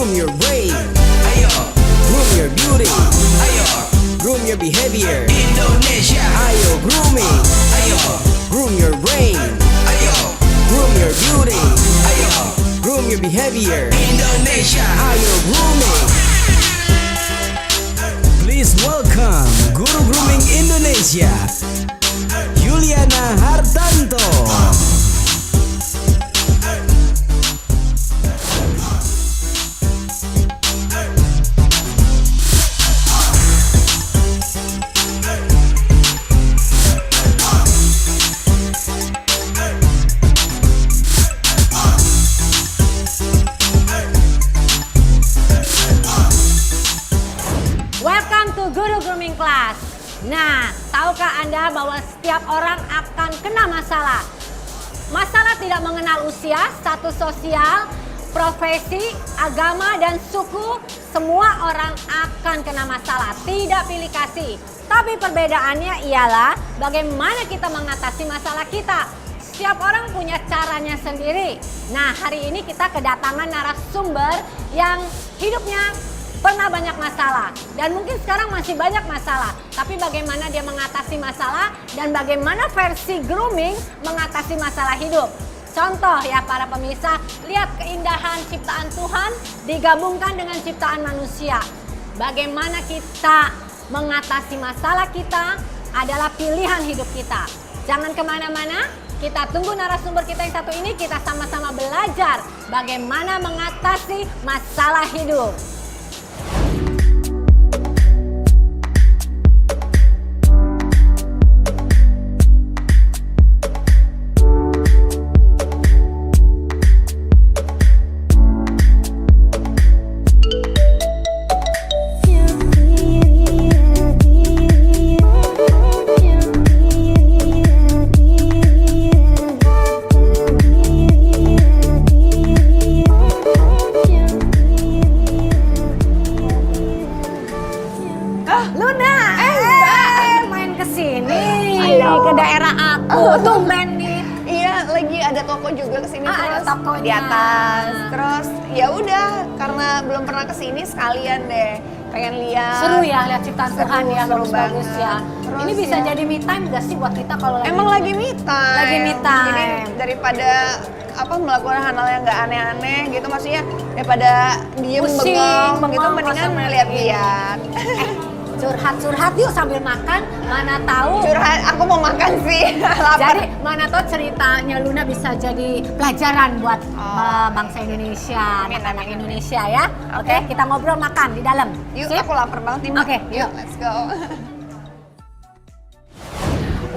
Groom your brain, ayo. Groom your beauty, ayo. Groom your behavior, Indonesia. Ayo grooming, ayo. Groom your brain, ayo. Groom your beauty, ayo. Groom your behavior, Indonesia. Ayo grooming. Please welcome Guru Grooming Indonesia, Yuliana Hartanto. Welcome to Guru Grooming Class. Nah, tahukah Anda bahwa setiap orang akan kena masalah? Masalah tidak mengenal usia, status sosial, profesi, agama, dan suku. Semua orang akan kena masalah, tidak pilih kasih. Tapi perbedaannya ialah bagaimana kita mengatasi masalah kita. Setiap orang punya caranya sendiri. Nah, hari ini kita kedatangan narasumber yang hidupnya pernah banyak masalah dan mungkin sekarang masih banyak masalah, tapi bagaimana dia mengatasi masalah dan bagaimana versi grooming mengatasi masalah hidup. Contoh ya para pemirsa, lihat keindahan ciptaan Tuhan digabungkan dengan ciptaan manusia. Bagaimana kita mengatasi masalah kita adalah pilihan hidup kita. Jangan kemana-mana, kita tunggu narasumber kita yang satu ini, kita sama-sama belajar bagaimana mengatasi masalah hidup. Tumben nih. Iya, lagi ada toko juga kesini terus tokonya di atas. Terus ya udah, karena belum pernah kesini sekalian deh pengen lihat. Seru ya lihat ciptaan Tuhan ya, seru bagus-bagus ya. Terus Ini bisa ya, jadi me time gak sih buat kita kalau emang lagi me time. Lagi me time. Jadi daripada melakukan hal-hal yang nggak aneh-aneh gitu, maksudnya daripada diem bengong gitu, mendingan lihat-lihat. Curhat-curhat yuk sambil makan, mana tahu. Curhat, aku mau makan sih. Lapar. Jadi mana tahu ceritanya Luna bisa jadi pelajaran buat bangsa Indonesia, anak-anak Indonesia ya. Oke, kita ngobrol makan di dalam. Yuk, Sip? aku lapar banget nih. Oke, yuk. Let's go.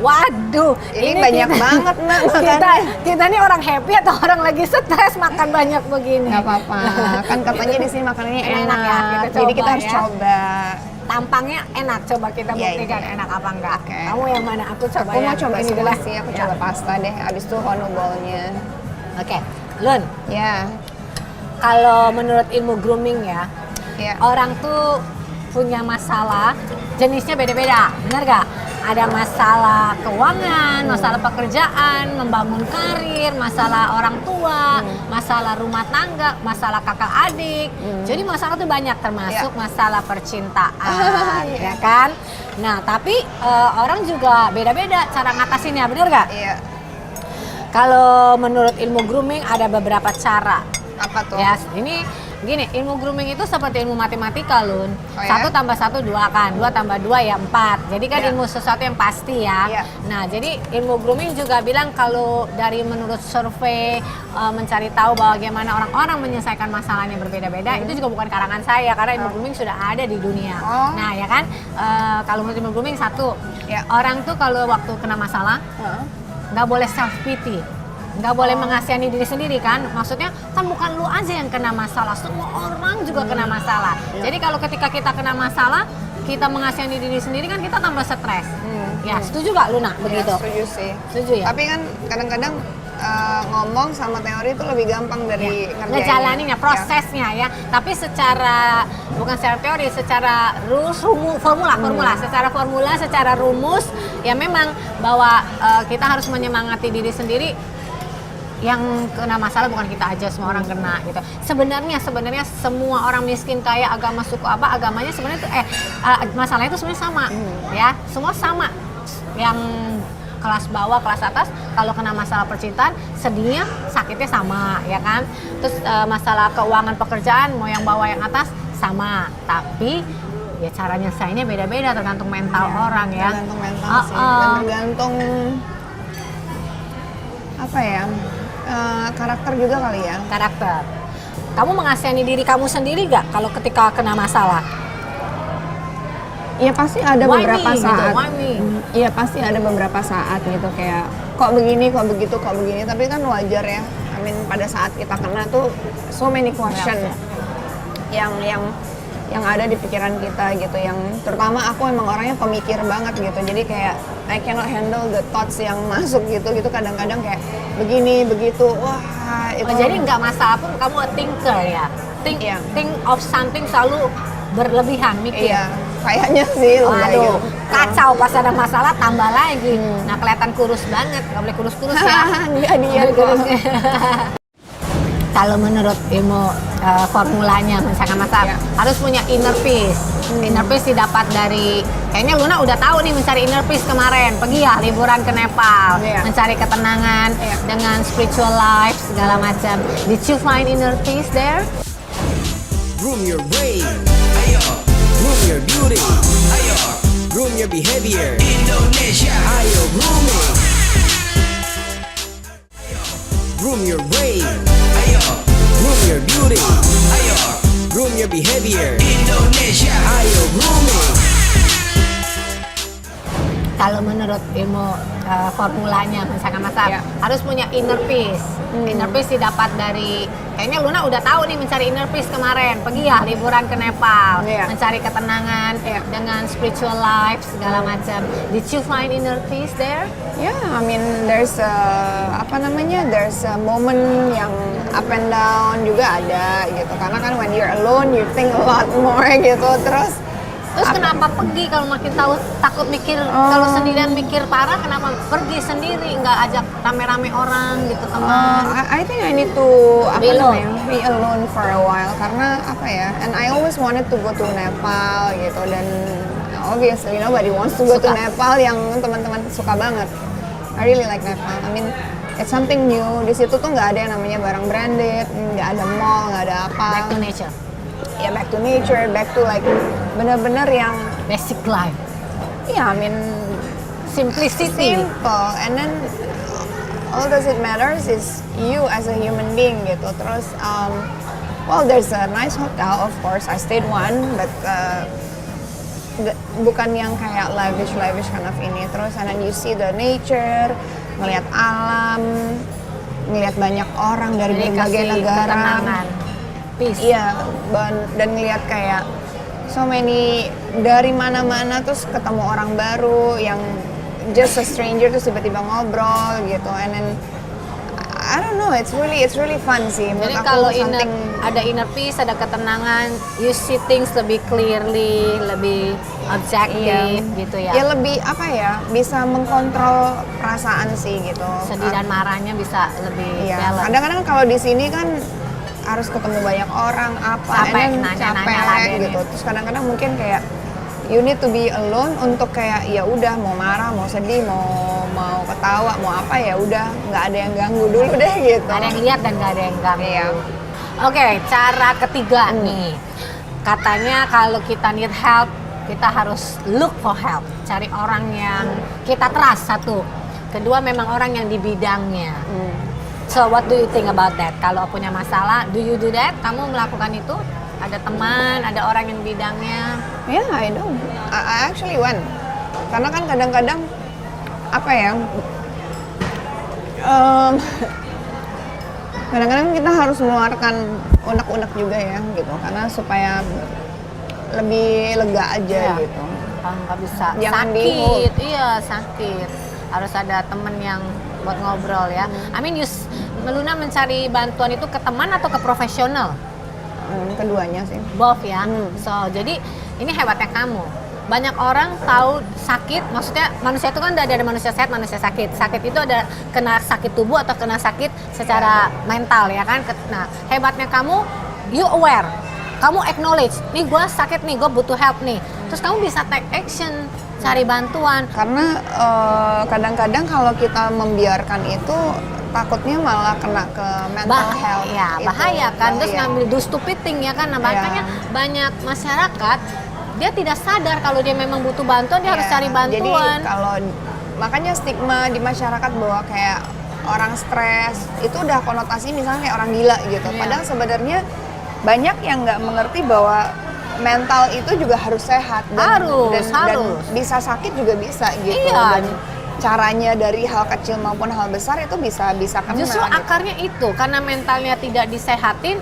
Waduh, ini banyak banget Mbak kita nih orang happy atau orang lagi stres makan banyak begini? Gak apa-apa, kan katanya di sini makanannya enak ya, jadi kita harus ya. coba. Tampangnya enak, coba kita buktikan enak apa enggak. Okay. Kamu yang mana? Aku coba Aku mau coba ini semua dulu. sih, aku coba pasta deh, abis itu honubol-nya. Oke, Lun, Ya, kalau menurut ilmu grooming ya, orang tuh punya masalah, jenisnya beda-beda, benar gak? Ada masalah keuangan, masalah pekerjaan, membangun karir, masalah orang tua, masalah rumah tangga, masalah kakak adik. Jadi masalah tuh banyak, termasuk masalah percintaan, ya kan? Nah, tapi orang juga beda-beda cara ngatasinnya, bener gak? Iya. Kalau menurut ilmu grooming ada beberapa cara. Apa tuh? Ya, ini gini, ilmu grooming itu seperti ilmu matematika, Lun. 1 tambah 1 2 kan, 2 tambah 2 ya 4. Jadi kan ilmu sesuatu yang pasti ya. Nah, jadi ilmu grooming juga bilang kalau dari menurut survei mencari tahu bagaimana orang-orang menyelesaikan masalahnya berbeda-beda, itu juga bukan karangan saya karena ilmu grooming sudah ada di dunia. Nah, ya kan, kalau menurut ilmu grooming orang tuh kalau waktu kena masalah nggak boleh self pity. Nggak boleh mengasihani diri sendiri kan, maksudnya kan bukan lu aja yang kena masalah, semua orang juga kena masalah. Jadi kalau ketika kita kena masalah, kita mengasihani diri sendiri kan kita tambah stres. Ya, setuju gak Luna begitu? Ya, setuju sih. Setuju ya? Tapi kan kadang-kadang ngomong sama teori itu lebih gampang dari ngejalaninnya, prosesnya ya. Tapi secara, bukan secara teori, secara rules, formula, secara rumus, ya memang bahwa kita harus menyemangati diri sendiri. yang kena masalah bukan kita aja, semua orang kena gitu. Sebenarnya semua orang miskin, kaya, agama, suku apa, agamanya sebenarnya itu masalahnya itu sebenarnya sama ya, semua sama. Yang kelas bawah, kelas atas, kalau kena masalah percintaan, sedihnya, sakitnya sama ya kan. Terus masalah keuangan pekerjaan, mau yang bawah yang atas sama, tapi ya cara nyelesainnya beda-beda tergantung mental orang ya. Tergantung mental sih, dan tergantung apa ya, karakter juga kali ya. Karakter. Kamu mengasihani diri kamu sendiri gak kalau ketika kena masalah? Iya pasti ada Why beberapa me, gitu, saat. why me? Iya pasti ada beberapa saat gitu kayak kok begini, kok begitu, kok begini. Tapi kan wajar ya. I mean pada saat kita kena tuh so many question yang ada di pikiran kita gitu. Yang terutama aku emang orangnya pemikir banget gitu. Jadi kayak I cannot handle the thoughts yang masuk gitu. Kadang-kadang kayak begini, begitu. Wah itu. Oh, jadi nggak masalah pun kamu a thinker ya? Think of something selalu berlebihan mikir. Iya, kayaknya sih. Aduh, kacau pas ada masalah tambah lagi. Nah kelihatan kurus banget, nggak boleh kurus-kurus ya. Enggak dia kurus. Kalau menurut ilmu formulanya mencegah masalah, harus punya inner peace. Inner peace didapat dari, kayaknya Luna udah tahu nih mencari inner peace kemarin. Pergi ya liburan ke Nepal, mencari ketenangan dengan spiritual life segala macam. Did you find inner peace there? Groom your brain, ayo. Groom your beauty, ayo. Groom your behavior, Indonesia, ayo grooming. Groom your brain, ayo. Groom your beauty, ayo. Groom your behavior, Indonesia, ayo grooming. Kalau menurut ilmu formulanya mencegah masalah, harus punya inner peace. Inner peace didapat dari, kayaknya Luna udah tahu nih mencari inner peace kemarin. Pergi ya liburan ke Nepal, mencari ketenangan dengan spiritual life segala macam. Did you find inner peace there? Yeah, I mean there's there's a moment yang up and down juga ada gitu. Karena kan when you're alone you think a lot more gitu. Terus Kenapa pergi kalau makin tahu takut mikir, kalau sendirian mikir parah, kenapa pergi sendiri, nggak ajak rame-rame orang gitu, teman? I think I need to be alone for a while karena apa ya? And I always wanted to go to Nepal gitu, dan obviously nobody wants to go to Nepal yang teman-teman suka banget. I really like Nepal. I mean it's something new. Di situ tuh nggak ada yang namanya barang branded, nggak ada mall, nggak ada apa. Back to nature. Ya back to nature, back to like bener-bener yang basic life. Yeah, I mean simplicity. Simple, and then all does it matters is you as a human being gitu. Terus, well there's a nice hotel of course. I stayed one, but bukan yang kayak lavish kind of ini. Terus, and then you see the nature, ngelihat alam, ngelihat banyak orang dari berbagai negara. Peace. Iya, dan ngelihat kayak so many dari mana-mana, terus ketemu orang baru yang just a stranger terus tiba-tiba ngobrol gitu, and then I don't know, it's really fun sih. Jadi kalau ada inner peace, ada ketenangan, you see things lebih clearly, lebih objektif gitu ya. Ya lebih apa ya, bisa mengkontrol perasaan sih gitu. Sedih dan marahnya bisa lebih balance. Kadang-kadang kalau di sini kan harus ketemu banyak orang capek lagi gitu. Terus kadang-kadang mungkin kayak you need to be alone untuk kayak ya udah mau marah, mau sedih, mau ketawa, mau apa ya udah nggak ada yang ganggu dulu deh gitu. Nggak ada yang lihat dan nggak ada yang ganggu. Iya. Oke, cara ketiga nih. Katanya kalau kita need help, kita harus look for help. Cari orang yang kita trust, satu. Kedua memang orang yang di bidangnya. So what do you think about that? Kalau punya masalah, do you do that? Kamu melakukan itu? Ada teman, ada orang yang bidangnya? Yeah, I do. I actually went. Karena kan kadang-kadang apa ya? Kadang-kadang kita harus mengeluarkan unek-unek juga ya, gitu. Karena supaya lebih lega aja gitu. Nggak bisa. Jangan sakit, iya sakit. Harus ada teman yang buat ngobrol ya. I mean, Luna mencari bantuan itu ke teman atau ke profesional? Keduanya sih. Both ya. So, jadi ini hebatnya kamu. banyak orang tahu sakit, maksudnya manusia itu kan ada manusia sehat, manusia sakit. Sakit itu ada kena sakit tubuh atau kena sakit secara mental ya kan. Nah, hebatnya kamu, you aware, kamu acknowledge, nih gue sakit nih, gue butuh help nih. Terus kamu bisa take action, cari bantuan. Karena kadang-kadang kalau kita membiarkan itu takutnya malah kena ke mental health. Ya, itu bahaya kan. Terus bahaya. ngambil do stupid thing ya kan. Nah, makanya banyak masyarakat dia tidak sadar kalau dia memang butuh bantuan, dia harus cari bantuan. Jadi kalau makanya stigma di masyarakat bahwa kayak orang stres itu udah konotasi misalnya kayak orang gila gitu. Padahal sebenarnya banyak yang nggak mengerti bahwa mental itu juga harus sehat dan bisa sakit juga bisa gitu. Iya. Dan caranya dari hal kecil maupun hal besar itu bisa kena. Justru akarnya itu karena mentalnya tidak disehatin,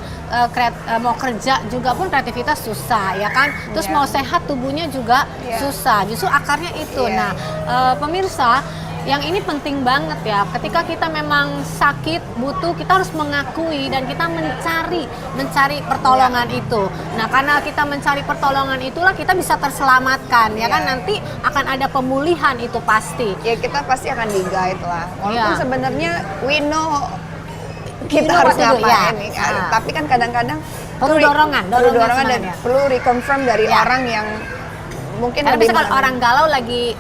mau kerja juga pun kreativitas susah ya kan. Terus mau sehat tubuhnya juga susah. Justru akarnya itu. Nah, pemirsa, yang ini penting banget ya. Ketika kita memang sakit, butuh, kita harus mengakui dan kita mencari pertolongan itu. Nah, karena kita mencari pertolongan itulah kita bisa terselamatkan ya kan. Nanti akan ada pemulihan itu pasti. Ya kita pasti akan di-guide lah. Walaupun sebenarnya we know kita harus ngapain nih kan. Tapi kan kadang-kadang perlu dorongan dan perlu reconfirm dari orang yang mungkin karena bisa kalau orang galau lagi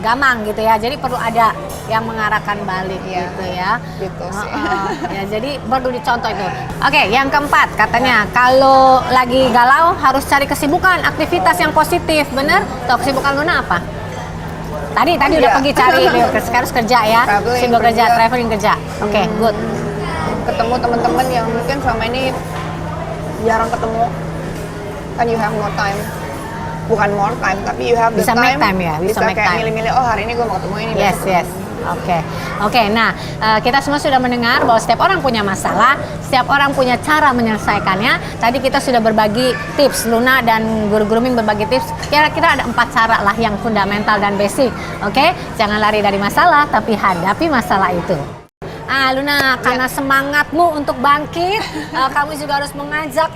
gamang gitu ya, jadi perlu ada yang mengarahkan balik gitu ya. Gitu sih. Ya, jadi perlu dicontoh itu. Oke, yang keempat katanya kalau lagi galau harus cari kesibukan, aktivitas yang positif, bener? Tuh kesibukan Luna apa? Tadi udah pergi cari, sekarang harus kerja ya, sibuk kerja, traveling kerja. Oke, good. Ketemu teman-teman yang mungkin selama ini jarang ketemu, kan you have more time. Bukan more time, tapi you have the bisa time. Make time ya, bisa make kayak time. milih-milih, oh hari ini gue mau ketemu ini. Yes. Oke. Nah, kita semua sudah mendengar bahwa setiap orang punya masalah, setiap orang punya cara menyelesaikannya. Tadi kita sudah berbagi tips, Luna dan guru grooming berbagi tips. Kira-kira ada 4 cara lah yang fundamental dan basic. Oke, jangan lari dari masalah, tapi hadapi masalah itu. Luna, karena semangatmu untuk bangkit, kamu juga harus mengajak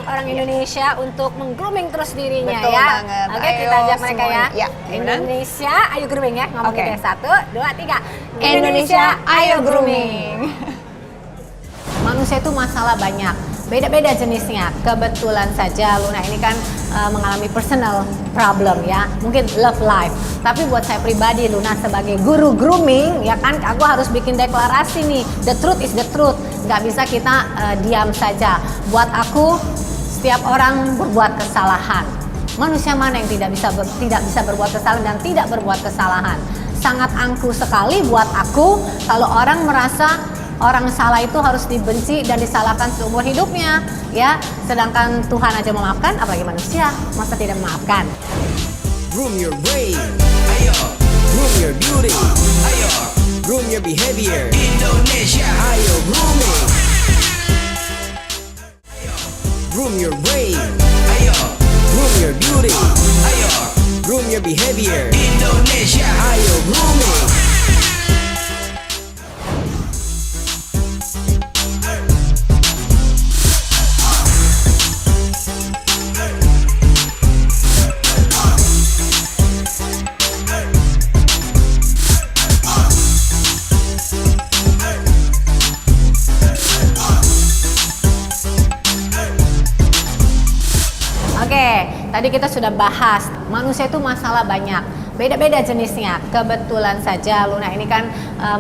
orang Indonesia untuk meng-grooming terus dirinya. Betul ya. banget. Oke, kita ajak mereka ya. Indonesia, ayo grooming ya. Ngomong kita 1, 2, 3. Indonesia, ayo grooming. Manusia itu masalah banyak, beda-beda jenisnya. Kebetulan saja Luna ini kan mengalami personal problem ya, mungkin love life. Tapi buat saya pribadi, Luna sebagai guru grooming ya kan, aku harus bikin deklarasi nih. The truth is the truth. Nggak bisa kita diam saja. Buat aku, setiap orang berbuat kesalahan. Manusia mana yang tidak bisa berbuat kesalahan dan tidak berbuat kesalahan? Sangat angkuh sekali buat aku kalau orang merasa orang salah itu harus dibenci dan disalahkan seumur hidupnya ya, sedangkan Tuhan aja memaafkan, apalagi manusia masa tidak memaafkan. Groom your brain, ayo. Groom your beauty, ayo. Groom your behavior, Indonesia, ayo grooming. Groom your brain, ayo. Groom your beauty, ayo. Groom your behavior, Indonesia, ayo grooming. Tadi kita sudah bahas, manusia itu masalah banyak, beda-beda jenisnya. Kebetulan saja Luna ini kan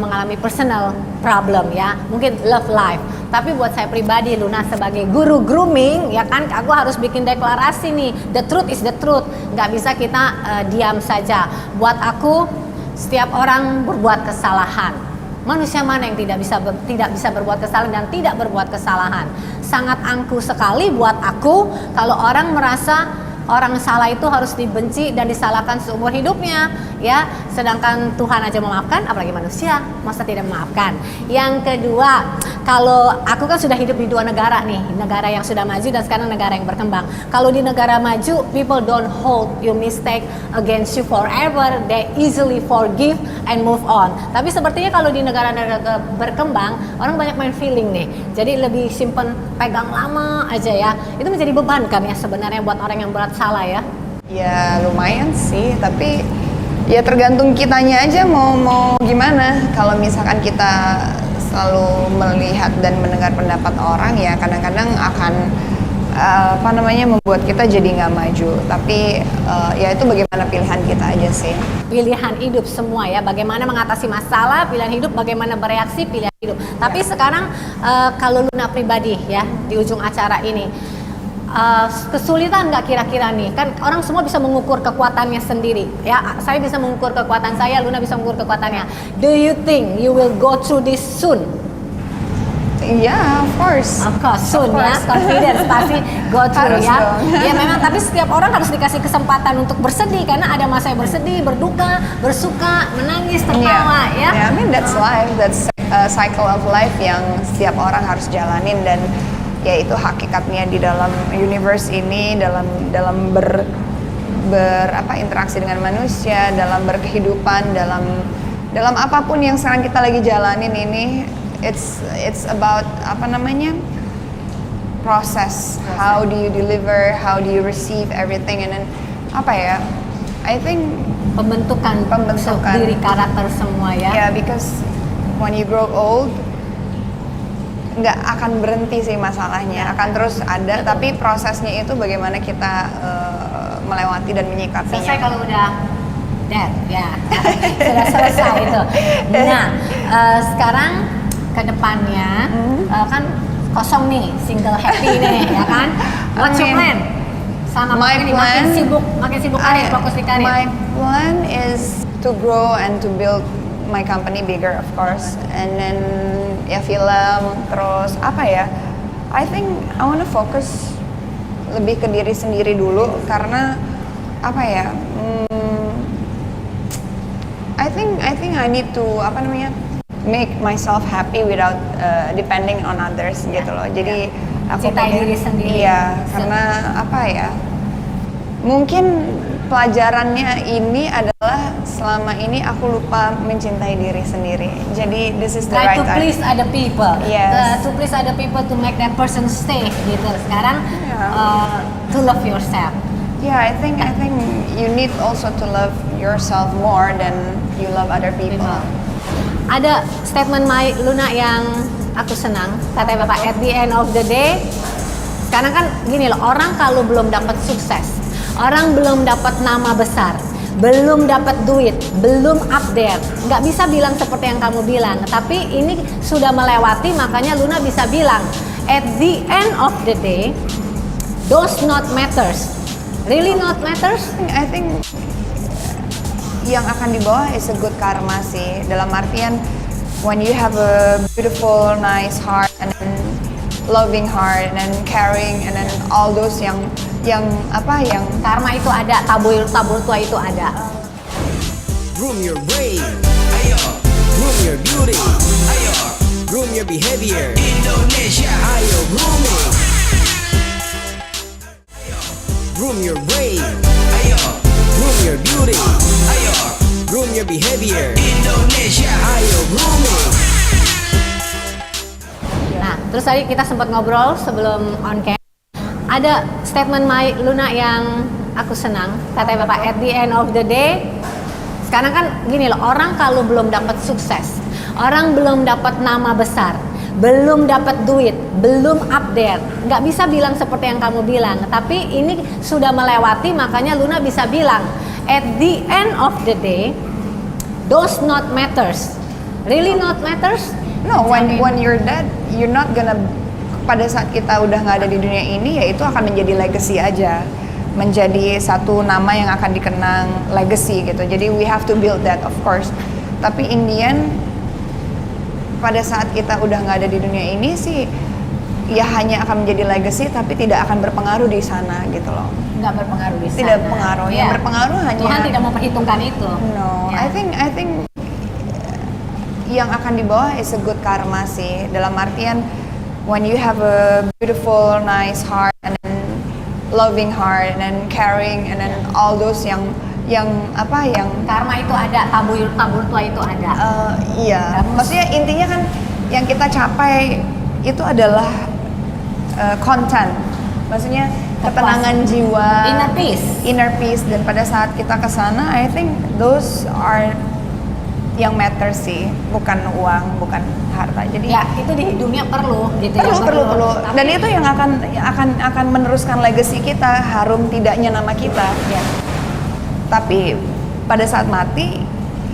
mengalami personal problem ya, mungkin love life. Tapi buat saya pribadi, Luna sebagai guru grooming ya kan, aku harus bikin deklarasi nih. The truth is the truth. Nggak bisa kita diam saja. Buat aku, setiap orang berbuat kesalahan. Manusia mana yang tidak bisa berbuat kesalahan dan tidak berbuat kesalahan? Sangat angkuh sekali buat aku kalau orang merasa orang salah itu harus dibenci dan disalahkan seumur hidupnya ya, sedangkan Tuhan aja memaafkan, apalagi manusia masa tidak memaafkan. Yang kedua, kalau aku kan sudah hidup di 2 negara nih, negara yang sudah maju dan sekarang negara yang berkembang. Kalau di negara maju, people don't hold your mistake against you forever, they easily forgive and move on. Tapi sepertinya kalau di negara-negara berkembang, orang banyak main feeling nih, jadi lebih simpen, pegang lama aja ya. Itu menjadi beban kan ya sebenarnya buat orang yang berat salah ya. Ya lumayan sih, tapi ya tergantung kitanya aja mau gimana. Kalau misalkan kita selalu melihat dan mendengar pendapat orang, ya kadang-kadang akan membuat kita jadi nggak maju. Tapi ya itu bagaimana pilihan kita aja sih. Pilihan hidup semua ya, bagaimana mengatasi masalah, pilihan hidup, bagaimana bereaksi, pilihan hidup. Tapi sekarang kalau Luna pribadi ya, di ujung acara ini, kesulitan nggak kira-kira nih? Kan orang semua bisa mengukur kekuatannya sendiri ya. Saya bisa mengukur kekuatan saya, Luna bisa mengukur kekuatannya. Do you think you will go through this soon? Yeah, of course. Of course, soon ya, confidence pasti go through Harus ya. dong. Ya memang, tapi setiap orang harus dikasih kesempatan untuk bersedih, karena ada masa yang bersedih, berduka, bersuka, menangis, tertawa ya. Yeah, I mean that's life, that's a cycle of life yang setiap orang harus jalanin, dan ya itu hakikatnya di dalam universe ini, dalam interaksi dengan manusia, dalam berkehidupan, dalam apapun yang sekarang kita lagi jalanin ini. It's about proses. How do you deliver, how do you receive everything, and then I think Pembentukan diri, karakter semua ya. yeah, because when you grow old nggak akan berhenti sih masalahnya, akan terus ada, tapi prosesnya itu bagaimana kita melewati dan menyikapinya. Selesai kalau udah dead ya. Sudah selesai itu. Nah, sekarang ke depannya kan kosong nih, single happy nih ya kan. What's your plan? Sama makin sibuk karir, fokus di karir. My plan is to grow and to build my company bigger, of course, and then ya film, terus I think I wanna focus lebih ke diri sendiri dulu, karena I think I need to make myself happy without depending on others gitu loh. Jadi aku cintai diri sendiri. Iya, karena mungkin pelajarannya ini adalah selama ini aku lupa mencintai diri sendiri. Jadi this is the Try right to time. please other people. Yes. To please other people to make that person stay gitu. Sekarang Yeah. To love yourself. Yeah, I think you need also to love yourself more than you love other people. Ada statement Luna yang aku senang, katanya Bapak, at the end of the day, sekarang kan gini loh, orang kalau belum dapat sukses, orang belum dapat nama besar, belum dapat duit, belum up there, nggak bisa bilang seperti yang kamu bilang. Tapi ini sudah melewati, makanya Luna bisa bilang, at the end of the day, those not matters, really not matters. I think yang akan dibawa is a good karma sih, dalam artian when you have a beautiful, nice heart and then loving heart and then caring and then all those yang Karma itu ada, tabur tua itu ada. Groom your brain, ayo. Groom your beauty, ayo. Groom your behavior, Indonesia, ayo grooming. Groom your brain, ayo. Groom your beauty, ayo. Groom your behavior, Indonesia, ayo grooming. Nah, terus tadi kita sempat ngobrol sebelum on cam. Ada statement Luna yang aku senang, katanya Bapak, at the end of the day, sekarang kan gini loh, orang kalau belum dapat sukses, orang belum dapat nama besar, belum dapat duit, belum up there, nggak bisa bilang seperti yang kamu bilang. Tapi ini sudah melewati, makanya Luna bisa bilang, at the end of the day, those not matters, really not matters. no, when you're dead, you're not gonna, pada saat kita udah nggak ada di dunia ini, ya itu akan menjadi legacy aja, menjadi satu nama yang akan dikenang, legacy gitu. Jadi we have to build that, of course. Tapi in the end, pada saat kita udah nggak ada di dunia ini sih, ya hanya akan menjadi legacy, tapi tidak akan berpengaruh di sana gitu loh. Nggak berpengaruh di sana. Tidak berpengaruh. Yang Ya. berpengaruh hanya Tuhan tidak memperhitungkan itu. No, Ya. I think yang akan dibawa is a good karma sih, dalam artian when you have a beautiful, nice heart and then loving heart and then caring and then all those yang Karma itu ada, tabur tua itu ada. iya, maksudnya intinya kan yang kita capai itu adalah content, maksudnya ketenangan jiwa, inner peace. dan pada saat kita ke sana, I think those are yang matter sih, bukan uang, bukan harta. Jadi Ya, itu di dunia perlu gitu perlu. Tapi- Dan itu yang akan meneruskan legacy kita, harum tidaknya nama kita. Ya. Tapi pada saat mati,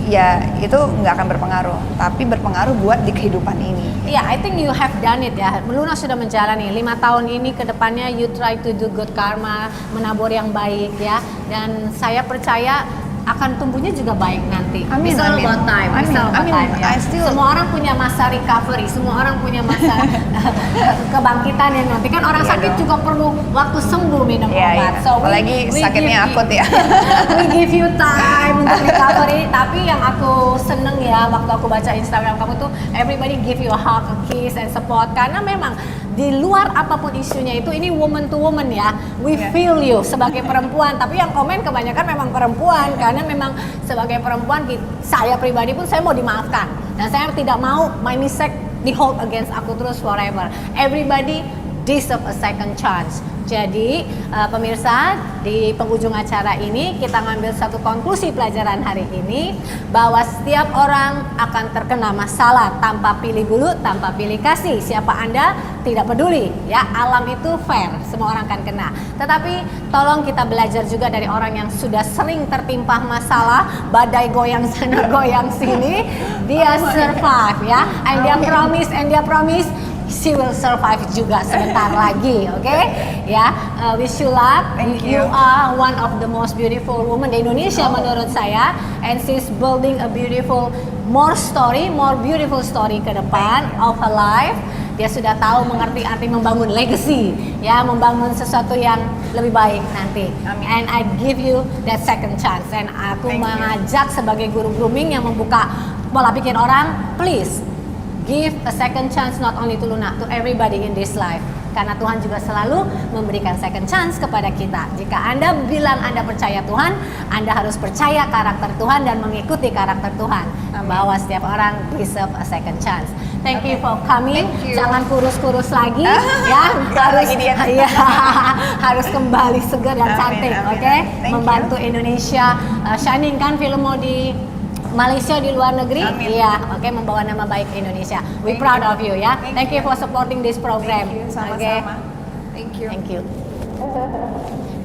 ya itu nggak akan berpengaruh. Tapi berpengaruh buat di kehidupan ini. Yeah, I think you have done it ya. Luna sudah menjalani 5 tahun ini ke depannya you try to do good karma, menabur yang baik ya. Dan saya percaya akan tumbuhnya juga baik nanti. Amin, It's all amin. about time. It's Amin, all about amin. time, ya. I still- Semua orang punya masa recovery, semua orang punya masa kebangkitan yang nanti kan orang Iya sakit dong. juga perlu waktu sembuh minum Iya, obat. iya. So Apalagi sakitnya give akut ya. we give you time untuk recovery. Tapi yang aku seneng ya waktu aku baca Instagram kamu tuh everybody give you a hug, a kiss and support karena memang di luar apapun isunya itu ini woman to woman ya. We Yeah. feel you sebagai perempuan. Tapi yang komen kebanyakan memang perempuan karena memang sebagai perempuan saya pribadi pun saya mau dimaafkan dan saya tidak mau my mistake di hold against aku terus forever. Everybody deserve a second chance. Jadi pemirsa di penghujung acara ini kita ngambil satu konklusi pelajaran hari ini bahwa setiap orang akan terkena masalah tanpa pilih bulu, tanpa pilih kasih. Siapa Anda tidak peduli ya, alam itu fair, semua orang akan kena. Tetapi tolong kita belajar juga dari orang yang sudah sering tertimpa masalah, badai goyang sana goyang sini, dia survive ya, and dia promise she will survive juga sebentar lagi, oke? Ya, wish you luck. Thank You you. are one of the most beautiful women di Indonesia menurut saya, and she's building a more beautiful story ke depan of her life. Dia sudah tahu mengerti arti membangun legacy, ya, membangun sesuatu yang lebih baik nanti. Amin. And I give you that second chance. And aku Thank you. mengajak sebagai guru grooming yang membuka pola pikir orang, please give a second chance not only to Luna, to everybody in this life. Karena Tuhan juga selalu memberikan second chance kepada kita. Jika Anda bilang Anda percaya Tuhan, Anda harus percaya karakter Tuhan dan mengikuti karakter Tuhan. Bahwa setiap orang deserve a second chance. Thank you for coming. Thank you. Jangan kurus-kurus lagi, ya. Lagi diet. Iya, harus kembali segar dan Amin, cantik, amin, oke? amin. Thank you. Membantu Indonesia shining kan film mau di Malaysia di luar negeri, Amin. iya, oke, membawa nama baik Indonesia. We Thank proud you. of you ya. Thank Thank you you. for supporting this program. Thank you, Oke, sama-sama. Thank you. thank you.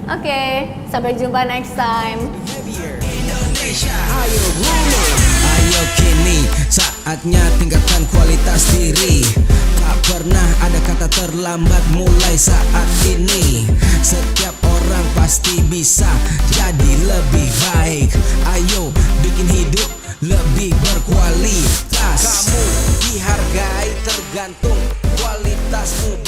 Oke, sampai jumpa next time. Heavier Indonesia. Ayo grooming, ayo kini saatnya tingkatkan kualitas diri. Tak pernah ada kata terlambat mulai saat ini. Setiap orang pasti bisa jadi lebih baik. Ayo bikin hidup lebih berkualitas. Kamu dihargai tergantung kualitasmu